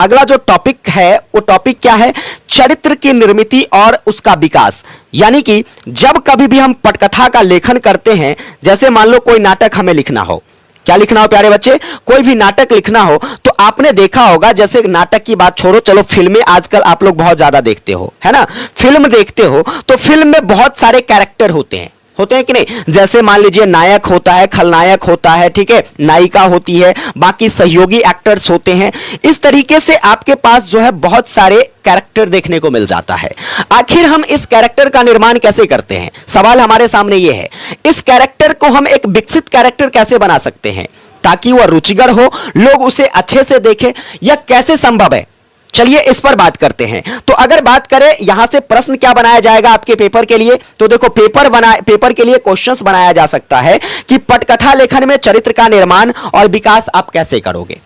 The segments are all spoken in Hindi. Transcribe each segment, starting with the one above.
अगला जो टॉपिक है वो टॉपिक क्या है? चरित्र की निर्मिति और उसका विकास। यानी कि जब कभी भी हम पटकथा का लेखन करते हैं, जैसे मान लो कोई नाटक हमें लिखना हो, क्या लिखना हो प्यारे बच्चे? कोई भी नाटक लिखना हो तो आपने देखा होगा, जैसे नाटक की बात छोड़ो, चलो फिल्में आजकल आप लोग बहुत ज्यादा देखते हो, है ना? फिल्म देखते हो तो फिल्म में बहुत सारे कैरेक्टर होते हैं कि नहीं? जैसे मान लीजिए नायक होता है, खलनायक होता है, ठीक है, नायिका होती है, बाकी सहयोगी एक्टर्स होते हैं। इस तरीके से आपके पास जो है बहुत सारे कैरेक्टर देखने को मिल जाता है। आखिर हम इस कैरेक्टर का निर्माण कैसे करते हैं? सवाल हमारे सामने ये है, इस कैरेक्टर को हम एक विकसित कैरेक्टर कैसे बना सकते हैं ताकि वह रुचिकर हो, लोग उसे अच्छे से देखें? यह कैसे संभव है? चलिए इस पर बात करते हैं। तो अगर बात करें यहां से प्रश्न क्या बनाया जाएगा आपके पेपर के लिए, तो देखो पेपर के लिए क्वेश्चंस बनाया जा सकता है कि पटकथा लेखन में चरित्र का निर्माण और विकास आप कैसे करोगे।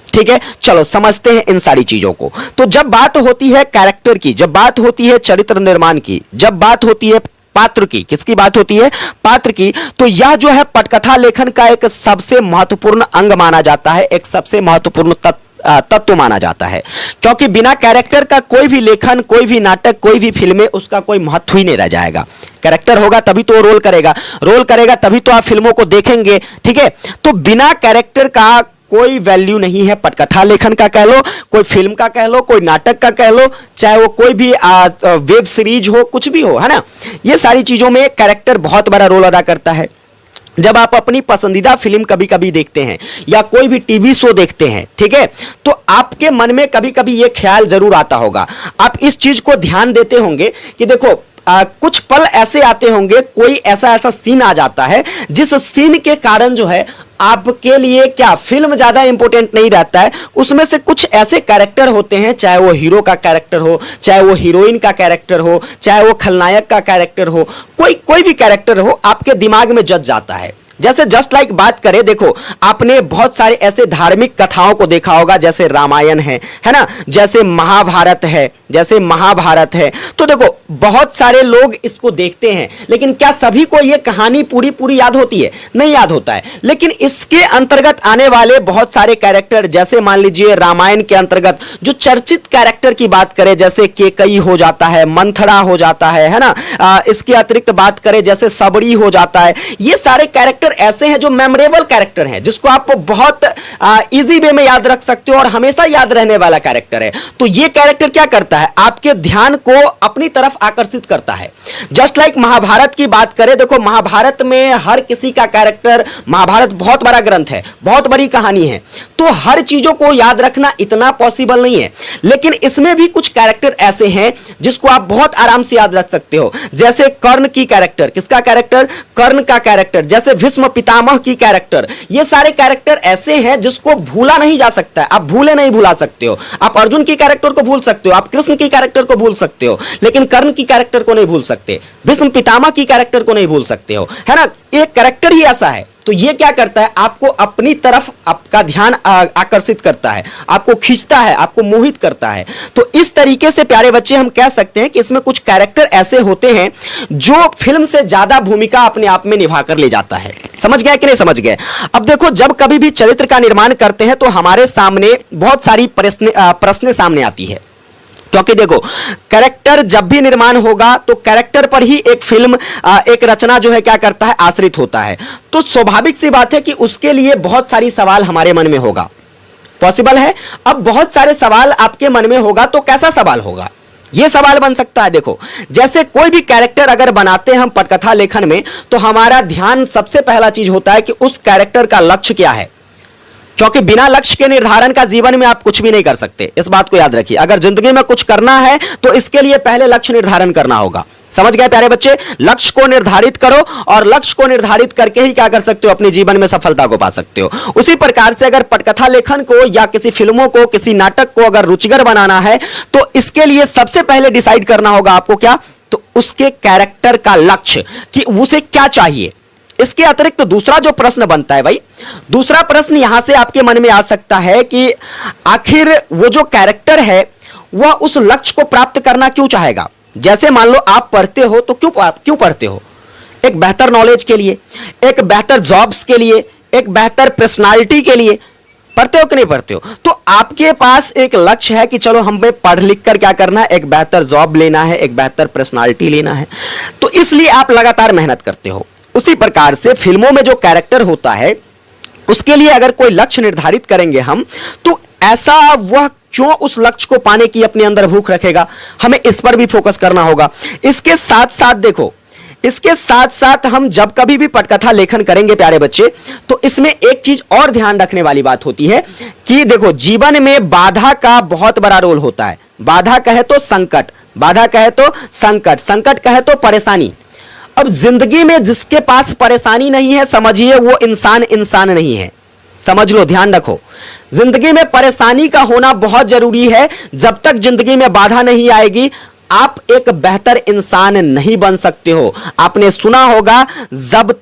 ठीक है, चलो समझते हैं इन सारी चीजों को। तो जब बात होती है कैरेक्टर की, जब बात होती है चरित्र निर्माण की, जब बात होती है पात्र की, किसकी बात होती है? पात्र की। तो यह जो है पटकथा लेखन का एक सबसे महत्वपूर्ण अंग माना जाता है, एक सबसे महत्वपूर्ण तत्व माना जाता है, क्योंकि बिना कैरेक्टर का कोई भी लेखन, कोई भी नाटक, कोई भी फिल्में, उसका कोई महत्व ही नहीं रह जाएगा। कैरेक्टर होगा तभी तो रोल करेगा तभी तो आप फिल्मों को देखेंगे। ठीक है, तो बिना कैरेक्टर का कोई वैल्यू नहीं है। पटकथा लेखन का कह लो, कोई फिल्म का कह लो, कोई नाटक का कह लो, चाहे वो कोई भी वेब सीरीज हो, कुछ भी हो, है ना? ये सारी चीजों में कैरेक्टर बहुत बड़ा रोल अदा करता है। जब आप अपनी पसंदीदा फिल्म कभी कभी देखते हैं या कोई भी टीवी शो देखते हैं, ठीक है, तो आपके मन में कभी कभी यह ख्याल जरूर आता होगा, आप इस चीज को ध्यान देते होंगे कि देखो कुछ पल ऐसे आते होंगे, कोई ऐसा सीन आ जाता है जिस सीन के कारण जो है आपके लिए क्या फिल्म ज्यादा इंपॉर्टेंट नहीं रहता है, उसमें से कुछ ऐसे कैरेक्टर होते हैं, चाहे वो हीरो का कैरेक्टर हो, चाहे वो हीरोइन का कैरेक्टर हो, चाहे वो खलनायक का कैरेक्टर हो, कोई भी कैरेक्टर हो, आपके दिमाग में जज जाता है। जैसे जस्ट लाइक बात करें, देखो आपने बहुत सारे ऐसे धार्मिक कथाओं को देखा होगा, जैसे रामायण है ना, जैसे महाभारत है, तो देखो बहुत सारे लोग इसको देखते हैं, लेकिन क्या सभी को यह कहानी पूरी याद होती है? नहीं याद होता है। लेकिन इसके अंतर्गत आने वाले बहुत सारे कैरेक्टर, जैसे मान लीजिए रामायण के अंतर्गत जो चर्चित कैरेक्टर की बात करें, जैसे केकई हो जाता है, मंथरा हो जाता है ना, इसके अतिरिक्त बात करें जैसे सबरी हो जाता है, ये सारे कैरेक्टर ऐसे हैं जो मेमोरेबल कैरेक्टर हैं, जिसको आप बहुत इजी वे में याद रख सकते हो और हमेशा याद रहने वाला कैरेक्टर है। तो ये कैरेक्टर क्या करता है? आपके ध्यान को अपनी तरफ आकर्षित करता है। जस्ट लाइक महाभारत की बात करें, देखो महाभारत में हर किसी का कैरेक्टर, महाभारत बहुत बड़ा ग्रंथ है, बहुत बड़ी कहानी है, तो हर चीजों को याद रखना इतना पॉसिबल नहीं है, लेकिन इसमें भी कुछ कैरेक्टर ऐसे हैं जिसको आप बहुत आराम से याद रख सकते हो। जैसे कर्ण की कैरेक्टर, किसका कैरेक्टर? कर्ण का कैरेक्टर। जैसे भीष्म पितामह की कैरेक्टर, ये सारे कैरेक्टर ऐसे हैं जिसको भूला नहीं जा सकता है, आप भूले नहीं भुला सकते हो। आप अर्जुन की कैरेक्टर को भूल सकते हो, आप कृष्ण की कैरेक्टर को भूल सकते हो, लेकिन कर्ण की कैरेक्टर को नहीं भूल सकते, भीष्म पितामह की कैरेक्टर को नहीं भूल सकते हो, है ना? एक कैरेक्टर ही ऐसा है। तो ये क्या करता है? आपको अपनी तरफ आपका ध्यान आकर्षित करता है, आपको खींचता है, आपको मोहित करता है। तो इस तरीके से प्यारे बच्चे हम कह सकते हैं कि इसमें कुछ कैरेक्टर ऐसे होते हैं जो फिल्म से ज्यादा भूमिका अपने आप में निभा कर ले जाता है। समझ गए कि नहीं समझ गए? अब देखो, जब कभी भी चरित्र का निर्माण करते हैं तो हमारे सामने बहुत सारी प्रश्न सामने आती है, क्योंकि देखो कैरेक्टर जब भी निर्माण होगा तो कैरेक्टर पर ही एक फिल्म, एक रचना जो है क्या करता है? आश्रित होता है। तो स्वाभाविक सी बात है कि उसके लिए बहुत सारी सवाल हमारे मन में होगा, पॉसिबल है। अब बहुत सारे सवाल आपके मन में होगा तो कैसा सवाल होगा? यह सवाल बन सकता है, देखो जैसे कोई भी कैरेक्टर अगर बनाते हैं हम पटकथा लेखन में, तो हमारा ध्यान सबसे पहला चीज होता है कि उस कैरेक्टर का लक्ष्य क्या है, क्योंकि बिना लक्ष्य के निर्धारण का जीवन में आप कुछ भी नहीं कर सकते। इस बात को याद रखिए, अगर जिंदगी में कुछ करना है तो इसके लिए पहले लक्ष्य निर्धारण करना होगा। समझ गए प्यारे बच्चे? लक्ष्य को निर्धारित करो और लक्ष्य को निर्धारित करके ही क्या कर सकते हो? अपने जीवन में सफलता को पा सकते हो। उसी प्रकार से अगर पटकथा लेखन को या किसी फिल्मों को, किसी नाटक को अगर रुचिकर बनाना है तो इसके लिए सबसे पहले डिसाइड करना होगा आपको क्या? तो उसके कैरेक्टर का लक्ष्य, कि उसे क्या चाहिए। इसके अतिरिक्त दूसरा जो प्रश्न बनता है भाई, दूसरा प्रश्न यहां से आपके मन में आ सकता है कि आखिर वो जो कैरेक्टर है वह उस लक्ष्य को प्राप्त करना क्यों चाहेगा। जैसे मान लो आप पढ़ते हो तो क्यों पढ़ते हो? एक बेहतर नॉलेज के लिए, एक बेहतर जॉब्स के लिए, एक बेहतर पर्सनालिटी के लिए, पढ़ते हो कि नहीं पढ़ते हो? तो आपके पास एक लक्ष्य है कि चलो हमें पढ़ लिख कर क्या करना है, एक बेहतर जॉब लेना है, एक बेहतर पर्सनालिटी लेना है, तो इसलिए आप लगातार मेहनत करते हो। उसी प्रकार से फिल्मों में जो कैरेक्टर होता है उसके लिए अगर कोई लक्ष्य निर्धारित करेंगे हम, तो ऐसा वह क्यों उस लक्ष्य को पाने की अपने अंदर भूख रखेगा, हमें इस पर भी फोकस करना होगा। इसके साथ साथ देखो, इसके साथ साथ हम जब कभी भी पटकथा लेखन करेंगे प्यारे बच्चे, तो इसमें एक चीज और ध्यान रखने वाली बात होती है कि देखो, जीवन में बाधा का बहुत बड़ा रोल होता है। बाधा कहे तो संकट, बाधा कहे तो संकट, संकट कहे तो परेशानी। अब जिंदगी में जिसके पास परेशानी नहीं है, समझिए वो इंसान इंसान नहीं है। समझ लो, ध्यान रखो, जिंदगी में परेशानी का होना बहुत जरूरी है। जब तक जिंदगी में बाधा नहीं आएगी, आप एक बेहतर इंसान नहीं बन सकते हो। आपने सुना होगा, जब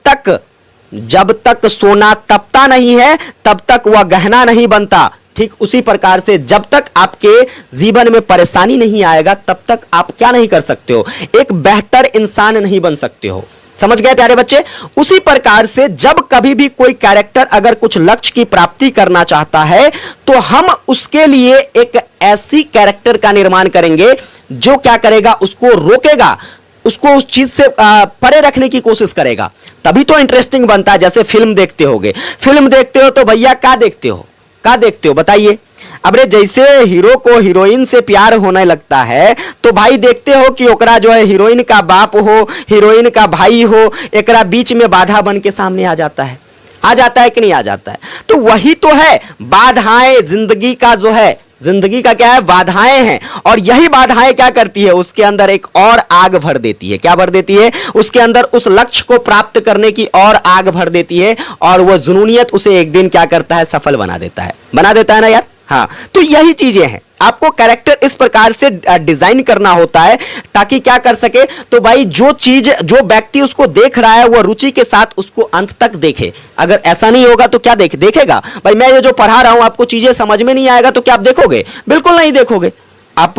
तक सोना तपता नहीं है, तब तक वह गहना नहीं बनता। ठीक उसी प्रकार से जब तक आपके जीवन में परेशानी नहीं आएगा, तब तक आप क्या नहीं कर सकते हो, एक बेहतर इंसान नहीं बन सकते हो। समझ गए प्यारे बच्चे? उसी प्रकार से जब कभी भी कोई कैरेक्टर अगर कुछ लक्ष्य की प्राप्ति करना चाहता है, तो हम उसके लिए एक ऐसी कैरेक्टर का निर्माण करेंगे जो क्या करेगा, उसको रोकेगा, उसको उस चीज से परे रखने की कोशिश करेगा। तभी तो इंटरेस्टिंग बनता है। जैसे फिल्म देखते होगे, फिल्म देखते हो तो भैया क्या देखते हो, क्या देखते हो बताइए? अब रे, जैसे हीरो को हीरोइन से प्यार होने लगता है, तो भाई देखते हो कि ओकरा जो है हीरोइन का बाप हो, हीरोइन का भाई हो, एकरा बीच में बाधा बन के सामने आ जाता है। आ जाता है कि नहीं आ जाता है? तो वही तो है बाधाएं, जिंदगी का जो है, जिंदगी का क्या है, बाधाएं हैं। और यही बाधाएं क्या करती है, उसके अंदर एक और आग भर देती है। क्या भर देती है? उसके अंदर उस लक्ष्य को प्राप्त करने की और आग भर देती है, और वह जुनूनियत उसे एक दिन क्या करता है, सफल बना देता है। बना देता है ना यार? हाँ, तो यही चीजें हैं। आपको कैरेक्टर इस प्रकार से डिजाइन करना होता है ताकि क्या कर सके, तो भाई जो चीज, जो व्यक्ति उसको देख रहा है, वह रुचि के साथ उसको अंत तक देखे। अगर ऐसा नहीं होगा तो क्या देखेगा? भाई मैं ये जो पढ़ा रहा हूं, आपको चीजें समझ में नहीं आएगा तो क्या आप देखोगे? बिल्कुल नहीं देखोगे। आप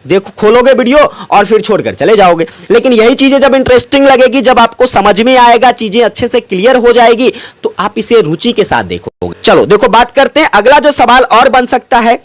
देखो, खोलोगे वीडियो और फिर छोड़कर चले जाओगे। लेकिन यही चीजें जब इंटरेस्टिंग लगेगी, जब आपको समझ में आएगा, चीजें अच्छे से क्लियर हो जाएगी, तो आप इसे रुचि के साथ देखोगे। चलो देखो, बात करते हैं अगला जो सवाल और बन सकता है,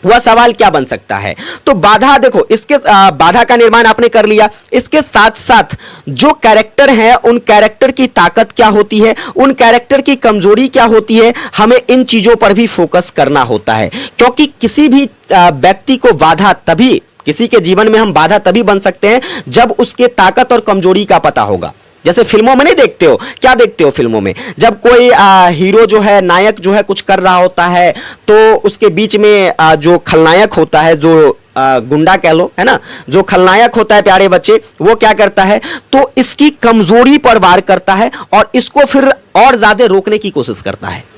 वह सवाल क्या बन सकता है? तो बाधा, देखो इसके बाधा का निर्माण आपने कर लिया। इसके साथ साथ जो कैरेक्टर हैं, उन कैरेक्टर की ताकत क्या होती है, उन कैरेक्टर की कमजोरी क्या होती है, हमें इन चीजों पर भी फोकस करना होता है। क्योंकि किसी भी व्यक्ति को बाधा तभी, किसी के जीवन में हम बाधा तभी बन सकते हैं जब उसके ताकत और कमजोरी का पता होगा। जैसे फिल्मों में नहीं देखते हो, क्या देखते हो फिल्मों में, जब कोई हीरो जो है, नायक जो है कुछ कर रहा होता है, तो उसके बीच में जो खलनायक होता है, जो गुंडा कह लो, है ना, जो खलनायक होता है प्यारे बच्चे, वो क्या करता है, तो इसकी कमजोरी पर वार करता है और इसको फिर और ज्यादा रोकने की कोशिश करता है।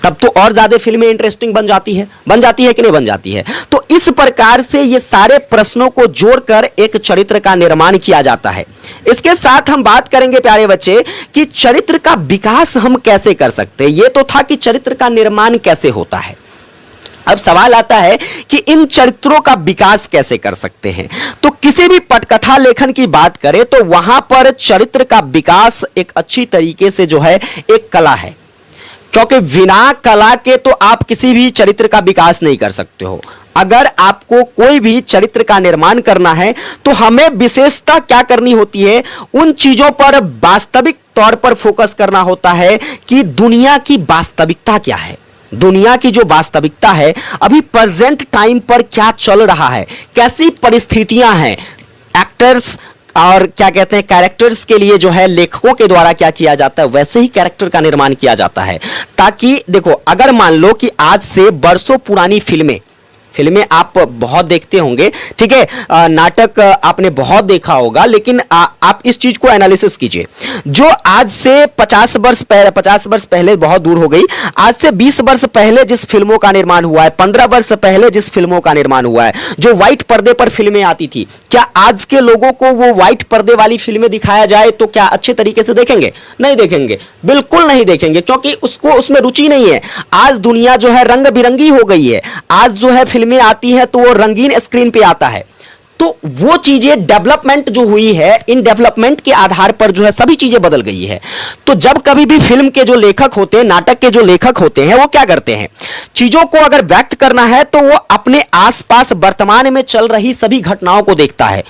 तब तो और ज्यादा फिल्में इंटरेस्टिंग बन जाती है कि नहीं बन जाती है? तो इस प्रकार से ये सारे प्रश्नों को जोड़कर एक चरित्र का निर्माण किया जाता है। इसके साथ हम बात करेंगे प्यारे बच्चे कि चरित्र का विकास हम कैसे कर सकते हैं। ये तो था कि चरित्र का निर्माण कैसे होता है। अब सवाल आता है कि इन चरित्रों का विकास कैसे कर सकते हैं। तो किसी भी पटकथा लेखन की बात करें तो वहां पर चरित्र का विकास एक अच्छी तरीके से जो है एक कला है, क्योंकि बिना कला के तो आप किसी भी चरित्र का विकास नहीं कर सकते हो। अगर आपको कोई भी चरित्र का निर्माण करना है तो हमें विशेषता क्या करनी होती है, उन चीजों पर वास्तविक तौर पर फोकस करना होता है कि दुनिया की वास्तविकता क्या है, दुनिया की जो वास्तविकता है, अभी प्रेजेंट टाइम पर क्या चल रहा है, कैसी परिस्थितियां हैं, एक्टर्स और क्या कहते हैं कैरेक्टर्स के लिए जो है लेखकों के द्वारा क्या किया जाता है, वैसे ही कैरेक्टर का निर्माण किया जाता है। ताकि देखो, अगर मान लो कि आज से बरसों पुरानी फिल्में आप बहुत देखते होंगे, ठीक है, नाटक आपने बहुत देखा होगा, लेकिन आप इस चीज को एनालिसिस कीजिए। जो आज से 50 वर्ष पहले बहुत दूर हो गई, आज से 20 वर्ष पहले जिस फिल्मों का निर्माण हुआ है, 15 वर्ष पहले जिस फिल्मों का निर्माण हुआ है, जो व्हाइट पर्दे पर फिल्में आती थी, क्या आज के लोगों को वो व्हाइट पर्दे वाली फिल्में दिखाया जाए तो क्या अच्छे तरीके से देखेंगे? नहीं देखेंगे, बिल्कुल नहीं देखेंगे, क्योंकि उसको उसमें रुचि नहीं है। आज दुनिया जो है रंग बिरंगी हो गई है। आज जो है फिल्में आती है तो वो रंगीन स्क्रीन पे आता है। तो वो चीजें डेवलपमेंट जो हुई है, इन डेवलपमेंट के आधार पर जो है सभी चीजें बदल गई है। तो जब कभी भी फिल्म के जो लेखक होते हैं, नाटक के जो लेखक होते हैं, वो क्या करते हैं, चीजों को अगर व्यक्त करना है तो वो अपने आसपास वर्तमान में चल रही सभी घटनाओं को देखता है,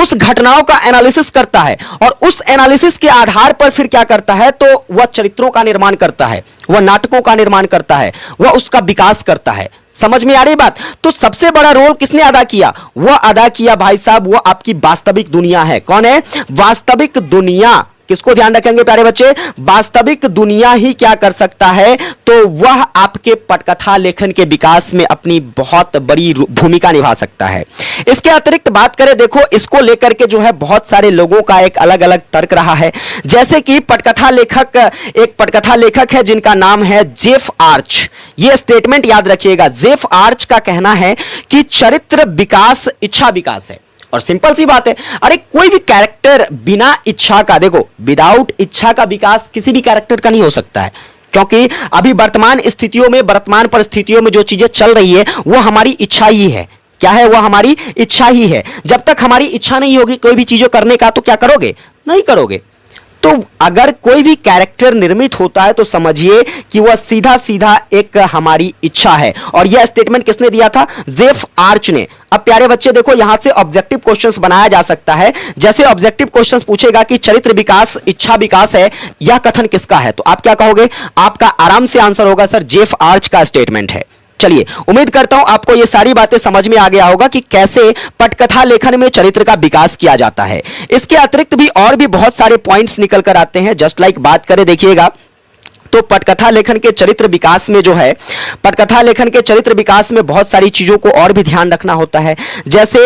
उस घटनाओं का एनालिसिस करता है, और उस एनालिसिस के आधार पर फिर क्या करता है, तो वह चरित्रों का निर्माण करता है, वह नाटकों का निर्माण करता है, वह उसका विकास करता है। समझ में आ रही बात? तो सबसे बड़ा रोल किसने अदा किया? वह अदा किया भाई साहब, वह आपकी वास्तविक दुनिया है। कौन है? वास्तविक दुनिया। किसको ध्यान रखेंगे प्यारे बच्चे? वास्तविक दुनिया ही क्या कर सकता है, तो वह आपके पटकथा लेखन के विकास में अपनी बहुत बड़ी भूमिका निभा सकता है। इसके अतिरिक्त बात करें, देखो इसको लेकर के जो है बहुत सारे लोगों का एक अलग अलग तर्क रहा है। जैसे कि पटकथा लेखक, एक पटकथा लेखक है जिनका नाम है जेफ आर्च। यह स्टेटमेंट याद रखिएगा, जेफ आर्च का कहना है कि चरित्र विकास इच्छा विकास है। और सिंपल सी बात है, अरे कोई भी कैरेक्टर बिना इच्छा का, देखो विदाउट इच्छा का विकास किसी भी कैरेक्टर का नहीं हो सकता है, क्योंकि अभी वर्तमान स्थितियों में, वर्तमान परिस्थितियों में जो चीजें चल रही है वो हमारी इच्छा ही है। क्या है? वो हमारी इच्छा ही है। जब तक हमारी इच्छा नहीं होगी कोई भी चीजों करने का, तो क्या करोगे? नहीं करोगे। तो अगर कोई भी कैरेक्टर निर्मित होता है तो समझिए कि वह सीधा सीधा एक हमारी इच्छा है। और यह स्टेटमेंट किसने दिया था? जेफ आर्च ने। अब प्यारे बच्चे देखो, यहां से ऑब्जेक्टिव क्वेश्चंस बनाया जा सकता है। जैसे ऑब्जेक्टिव क्वेश्चंस पूछेगा कि चरित्र विकास इच्छा विकास है, यह कथन किसका है, तो आप क्या कहोगे? आपका आराम से आंसर होगा सर जेफ आर्च का स्टेटमेंट है। चलिए, उम्मीद करता हूं आपको ये सारी बातें समझ में आ गया होगा कि कैसे पटकथा लेखन में चरित्र का विकास किया जाता है। इसके अतिरिक्त भी और भी बहुत सारे पॉइंट्स निकल कर आते हैं। जस्ट लाइक बात करें, देखिएगा तो पटकथा लेखन के चरित्र विकास में जो है, पटकथा लेखन के चरित्र विकास में बहुत सारी चीजों को और भी ध्यान रखना होता है। जैसे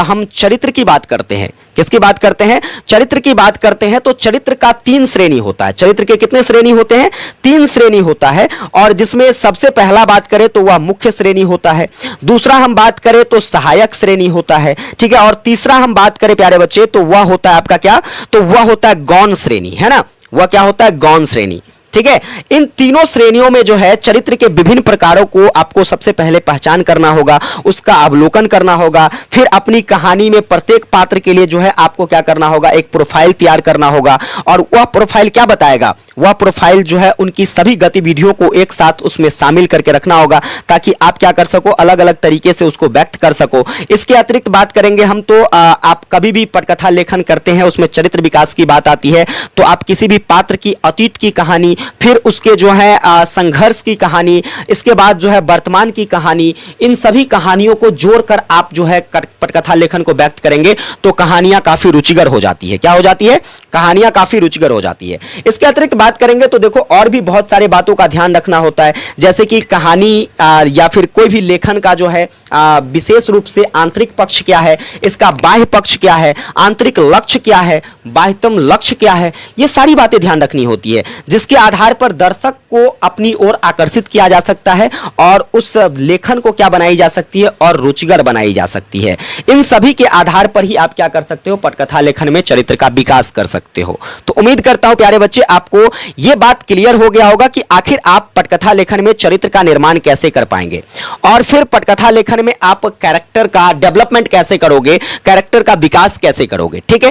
हम चरित्र की बात करते हैं, किसकी बात करते हैं? चरित्र की बात करते हैं, तो चरित्र का 3 श्रेणी होता है। चरित्र के कितने श्रेणी होते हैं? 3 श्रेणी होता है। और जिसमें सबसे पहला बात करें तो वह मुख्य श्रेणी होता है, दूसरा हम बात करें तो सहायक श्रेणी होता है, ठीक है, और तीसरा हम बात करें प्यारे बच्चे तो वह होता है आपका क्या? तो वह होता है गौण श्रेणी, है ना? वह क्या होता है? गौण श्रेणी। ठीक है, इन तीनों श्रेणियों में जो है चरित्र के विभिन्न प्रकारों को आपको सबसे पहले पहचान करना होगा, उसका अवलोकन करना होगा, फिर अपनी कहानी में प्रत्येक पात्र के लिए जो है आपको क्या करना होगा? एक प्रोफाइल तैयार करना होगा। और वह प्रोफाइल क्या बताएगा? वह प्रोफाइल जो है उनकी सभी गतिविधियों को एक साथ उसमें शामिल करके रखना होगा, ताकि आप क्या कर सको? अलग अलग तरीके से उसको व्यक्त कर सको। इसके अतिरिक्त बात करेंगे हम तो आप कभी भी पटकथा लेखन करते हैं, उसमें चरित्र विकास की बात आती है, तो आप किसी भी पात्र की अतीत की कहानी, फिर उसके जो है संघर्ष की कहानी, इसके बाद जो है वर्तमान की कहानी, इन सभी कहानियों को जोड़कर आप जो है पटकथा लेखन को व्यक्त करेंगे तो कहानियां काफी रुचिकर हो जाती है। क्या हो जाती है? कहानियां काफी रुचिकर हो जाती है। इसके अतिरिक्त बात करेंगे तो देखो और भी बहुत सारे बातों का ध्यान रखना होता है, जैसे कि कहानी या फिर कोई भी लेखन का जो है विशेष रूप से आंतरिक पक्ष क्या है, इसका बाह्य पक्ष क्या है, आंतरिक लक्ष्य क्या है, बाह्यतम लक्ष्य क्या है, ये सारी बातें ध्यान रखनी होती है, जिसके आधार पर दर्शक को अपनी ओर आकर्षित किया जा सकता है और उस लेखन को क्या बनाई जा सकती है? और रुचिकर बनाई जा सकती है। इन सभी के आधार पर ही आप क्या कर सकते हो? पटकथा लेखन में चरित्र का विकास कर सकते हो। तो उम्मीद करता हूं प्यारे बच्चे आपको यह बात क्लियर हो गया होगा कि आखिर आप पटकथा लेखन में चरित्र का निर्माण कैसे कर पाएंगे, और फिर पटकथा लेखन में आप कैरेक्टर का डेवलपमेंट कैसे करोगे, कैरेक्टर का विकास कैसे करोगे। ठीक है।